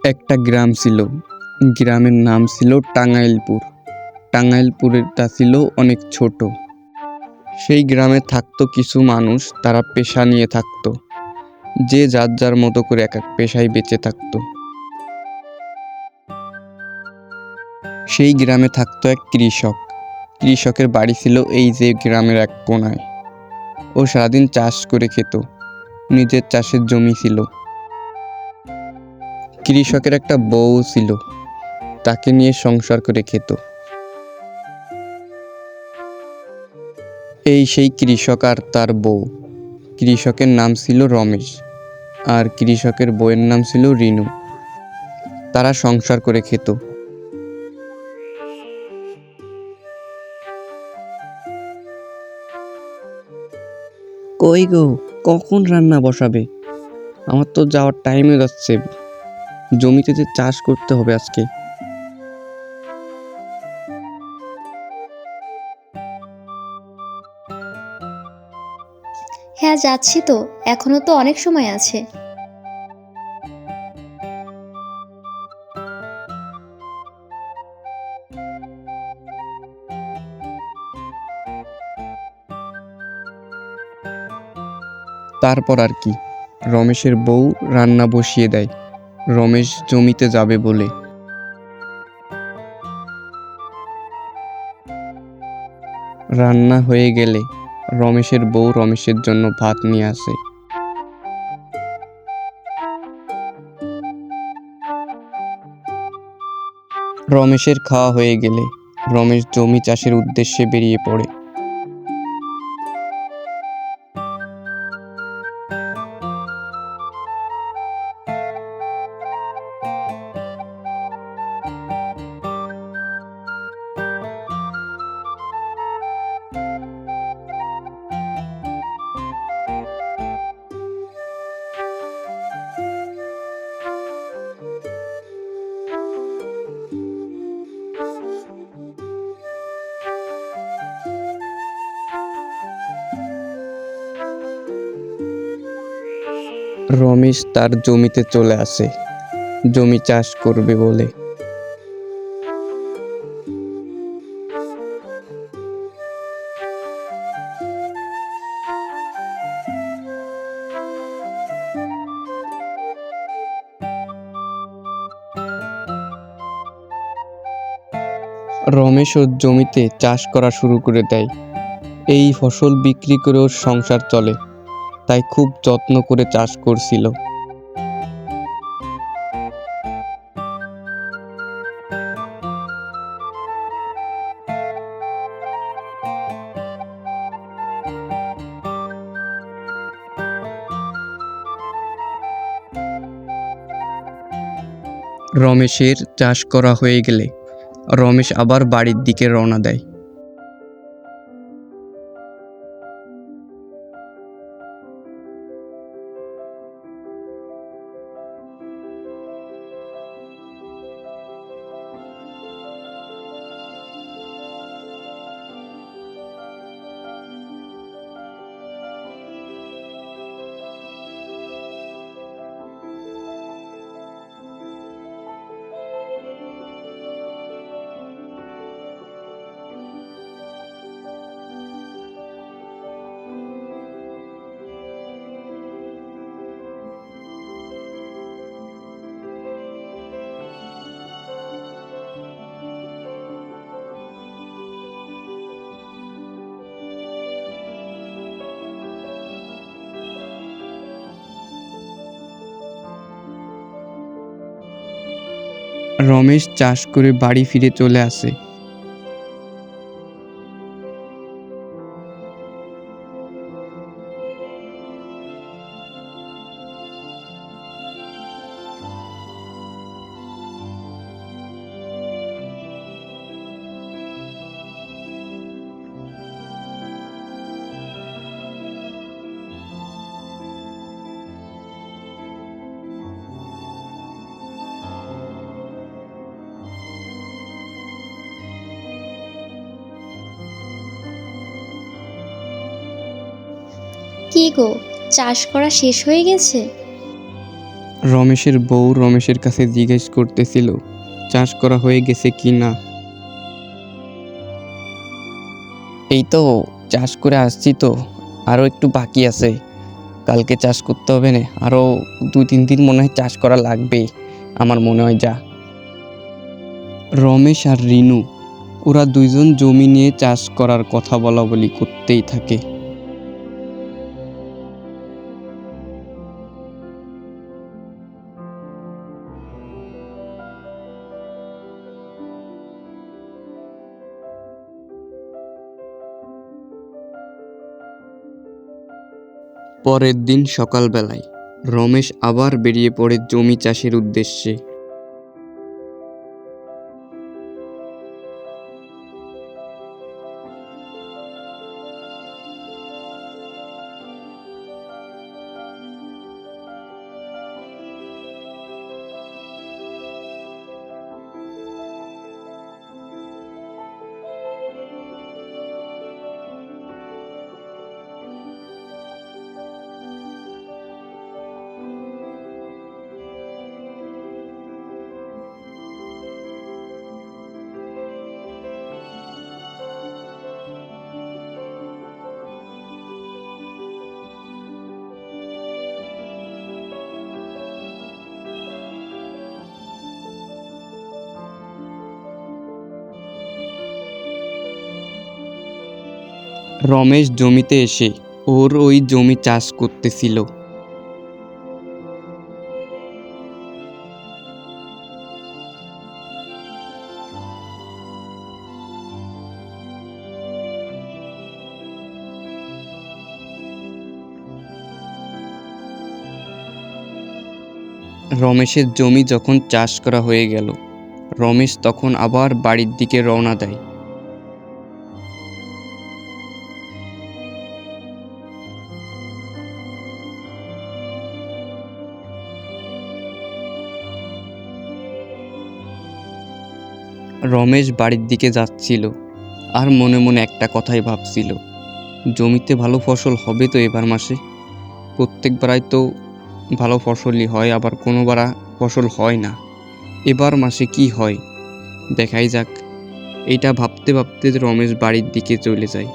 একটা গ্রাম ছিল। গ্রামের নাম ছিল টাঙ্গাইলপুর। টাঙ্গাইলপুরটা ছিল অনেক ছোট। সেই গ্রামে থাকতো কিছু মানুষ, তারা পেশা নিয়ে থাকতো। যে যার যার মতো করে এক এক পেশায় বেঁচে থাকতো। সেই গ্রামে থাকতো এক কৃষক। কৃষকের বাড়ি ছিল এই যে গ্রামের এক কোনায়। ও সারাদিন চাষ করে খেত। নিজের চাষের জমি ছিল। কৃষকের একটা বউ ছিল, তাকে নিয়ে সংসার করে খেত। এই সেই কৃষক আর তার বউ। কৃষকের নাম ছিল রমেশ, আর কৃষকের বউয়ের নাম ছিল রিনু। তারা সংসার করে খেত। কই গো, কখন রান্না বসাবে? আমার তো যাওয়ার টাইম হয়ে যাচ্ছে। জমিতে যে চাষ করতে হবে আজকে। হ্যাঁ, যাচ্ছি তো, এখনো তো অনেক সময় আছে। তারপর আর কি, রমেশের বউ রান্না বসিয়ে দেয় রমেশ জমিতে যাবে বলে। রান্না হয়ে গেলে রমেশের বউ রমেশের জন্য ভাত নিয়ে আসে। রমেশের খাওয়া হয়ে গেলে রমেশ জমি চাষের উদ্দেশ্যে বেরিয়ে পড়ে। রমেশ তার জমিতে চলে আসে জমি চাষ করবে বলে। রমেশ ওর জমিতে চাষ করা শুরু করে দেয়। এই ফসল বিক্রি করে ওর সংসার চলে, তাই খুব যত্ন করে চাষ করছিল। রমেশের চাষ করা হয়ে গেলে রমেশ আবার বাড়ির দিকে রওনা দেয়। রমেশ চাষ করে বাড়ি ফিরে চলে আসে। কি গো, চাষ করা শেষ হয়ে গেছে? রমেশের বউ রমেশের কাছে জিজ্ঞেস করতেছিল চাষ করা হয়ে গেছে কি না। এই তো চাষ করে আসছি, তো আরও একটু বাকি আছে, কালকে চাষ করতে হবে না, আরও 2-3 দিন মনে হয় চাষ করা লাগবে আমার মনে হয়। যা রমেশ আর রিনু ওরা দুইজন জমি নিয়ে চাষ করার কথা বলা বলি করতেই থাকে। পরের দিন সকালবেলায় রমেশ আবার বেরিয়ে পড়ে জমি চাষের উদ্দেশ্যে। রমেশ জমিতে এসে ওর ওই জমি চাষ করতেছিল। রমেশের জমি যখন চাষ করা হয়ে গেল, রমেশ তখন আবার বাড়ির দিকে রওনা দেয়। রমেশ বাড়ির দিকে যাচ্ছিল আর মনে মনে একটা কথাই ভাবছিল, জমিতে ভালো ফসল হবে তো এবার মাসে। প্রত্যেকবারাই তো ভালো ফসলই হয়, আবার কোনোবারা ফসল হয় না। এবার মাসে কি হয় দেখাই যাক। এইটা ভাবতে ভাবতে রমেশ বাড়ির দিকে চলে যায়।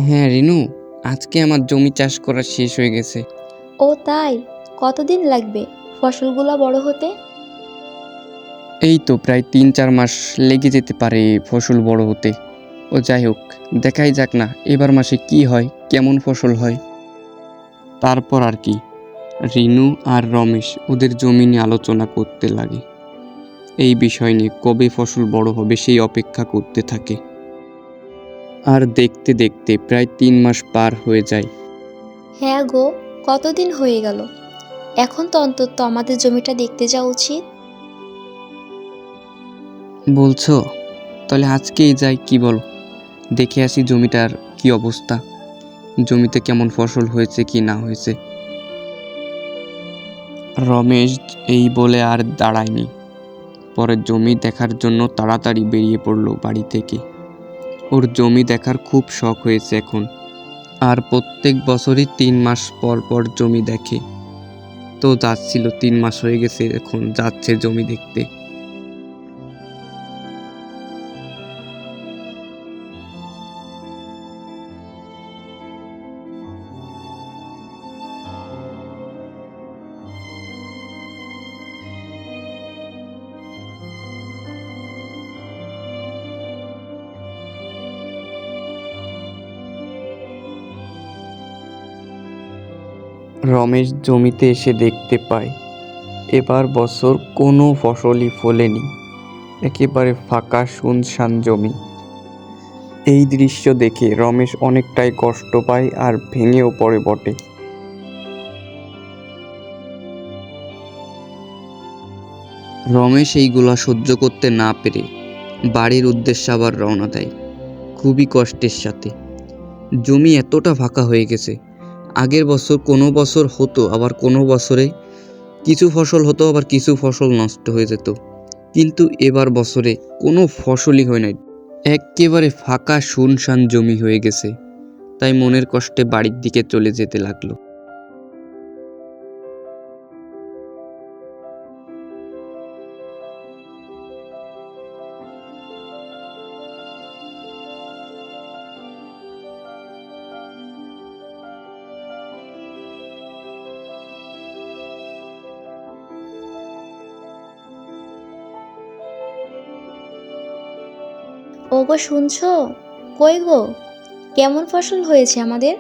হ্যাঁ রিনু, আজকে আমার জমি চাষ করা শেষ হয়ে গেছে। ও তাই? কতদিন লাগবে ফসলগুলো বড় হতে? এই তো প্রায় 3-4 মাস লেগে যেতে পারে ফসল বড় হতে। ও যাই হোক, দেখাই যাক না এবার মাসে কি হয়, কেমন ফসল হয়। তারপর আর কি, রিনু আর রমেশ ওদের জমি নিয়ে আলোচনা করতে লাগে। এই বিষয় নিয়ে কবে ফসল বড় হবে সেই অপেক্ষা করতে থাকে। আর দেখতে দেখতে প্রায় 3 মাস পার হয়ে যায়। হ্যাঁ গো, কতদিন হয়ে গেল। এখন তো অন্তত আমাদের জমিটা দেখতে যাওয়া উচিত। বলছো? তাহলে আজকেই যাই, কি বলো? দেখে আসি জমিটার কি অবস্থা, জমিতে কেমন ফসল হয়েছে কি না হয়েছে। রমেশ এই বলে আর দাঁড়ায়নি, পরে জমি দেখার জন্য তাড়াতাড়ি বেরিয়ে পড়লো বাড়ি থেকে। ওর জমি দেখার খুব শখ হয়েছে এখন, আর প্রত্যেক বছরই 3 মাস পর পর জমি দেখে। তো যাচ্ছিল, 3 মাস হয়ে গেছে এখন যাচ্ছে জমি দেখতে। রমেশ জমিতে এসে দেখতে পায় এবার বছর কোনো ফসলই ফলেনি, একেবারে ফাঁকা শুনশান জমি। এই দৃশ্য দেখে রমেশ অনেকটাই কষ্ট পায় আর ভেঙেও পড়ে বটে। রমেশ এইগুলা সহ্য করতে না পেরে বাড়ির উদ্দেশ্যে আবার রওনা দেয়, খুবই কষ্টের সাথে। জমি এতটা ফাঁকা হয়ে গেছে, আগের বছর কোনো বছর হতো, আবার কোনো বছরে কিছু ফসল হতো, আবার কিছু ফসল নষ্ট হয়ে যেত, কিন্তু এবার বছরে কোনো ফসলই হয় নাই, একেবারে ফাঁকা শুনশান জমি হয়ে গেছে। তাই মনের কষ্টে বাড়ির দিকে চলে যেতে লাগলো। ওগো শুনছো? কই গো, কেমন ফসল হয়েছে আমাদের?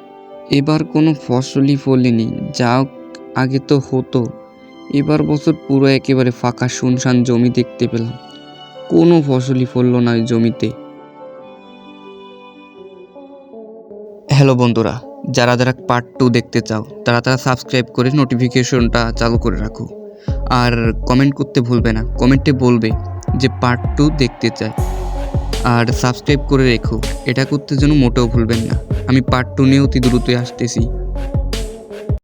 এবার কোনো ফসলই ফলেনি, যা আগে তো হতো। এবার বছর পুরো একেবারে ফাঁকা শুনশান জমি দেখতে পেলাম, কোনো ফসলই ফললো না ওই জমিতে। হ্যালো বন্ধুরা, যারা যারা পার্ট 2 দেখতে চাও তারা সাবস্ক্রাইব করে নোটিফিকেশনটা চালু করে রাখো। আর কমেন্ট করতে ভুলবে না, কমেন্টে বলবে যে পার্ট 2 দেখতে চায়। আর সাবস্ক্রাইব করে রেখো, এটা করতে যেন মোটেও ভুলবেন না। আমি পার্ট 2 নিয়ে অতি দ্রুতই আসতেছি।